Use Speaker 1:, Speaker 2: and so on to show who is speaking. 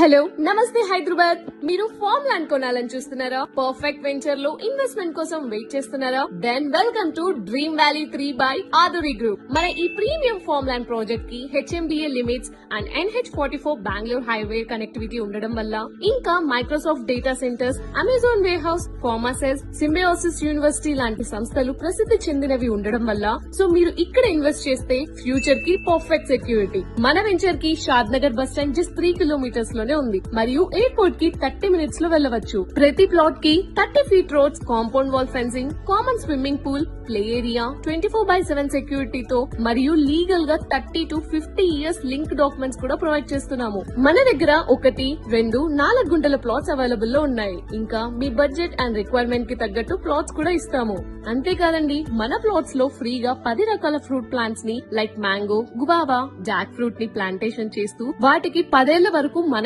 Speaker 1: Hello నమస్తే హైదరాబాద్. మీరు form land కొనాలని చూస్తున్నారా? పర్ఫెక్ట్ వెంచర్ లో ఇన్వెస్ట్మెంట్ కోసం వెయిట్ చేస్తున్నారా? Then welcome to dream valley 3 by Aduri group. మన ఈ ప్రీమియం ఫామ్ ల్యాండ్ ప్రాజెక్ట్ కి HMDA limits and NH44 Bengaluru highway connectivity ఉండడం వల్ల, ఇంకా Microsoft data centres, Amazon warehouse, pharmacies, Symbiosis university లాంటి సంస్థలు ప్రసిద్ధి చెందినవి ఉండడం వల్ల, సో మీరు ఇక్కడ ఇన్వెస్ట్ చేస్తే ఫ్యూచర్ కి పర్ఫెక్ట్ సెక్యూరిటీ. మన వెంచర్ కి Shadnagar bus stand just 3 kilometres లోనే ఉంది మరియు ఎయిర్పోర్ట్ కి 30 మినిట్స్ లో వెళ్ళవచ్చు. ప్రతి ప్లాట్ కి 30 feet roads, compound wall fencing, common swimming pool, play area, 24/7 సెక్యూరిటీతో మరియు లీగల్ గా 30 to 50 ఇయర్స్ లింక్ డాక్యుమెంట్స్ కూడా ప్రొవైడ్ చేస్తున్నాము. మన దగ్గర 1, 2, 4 గుంటల ప్లాట్స్ అవైలబుల్ లో ఉన్నాయి. ఇంకా మీ బడ్జెట్ అండ్ రిక్వైర్మెంట్ కి తగ్గట్టు ప్లాట్స్ కూడా ఇస్తాము. అంతేకాదండి, మన ప్లాట్స్ లో ఫ్రీగా 10 రకాల ఫ్రూట్ ప్లాంట్స్ ని like mango, guava, Jack fruit ని ప్లాంటేషన్ చేస్తూ వాటికి 10 ఏళ్ల వరకు మన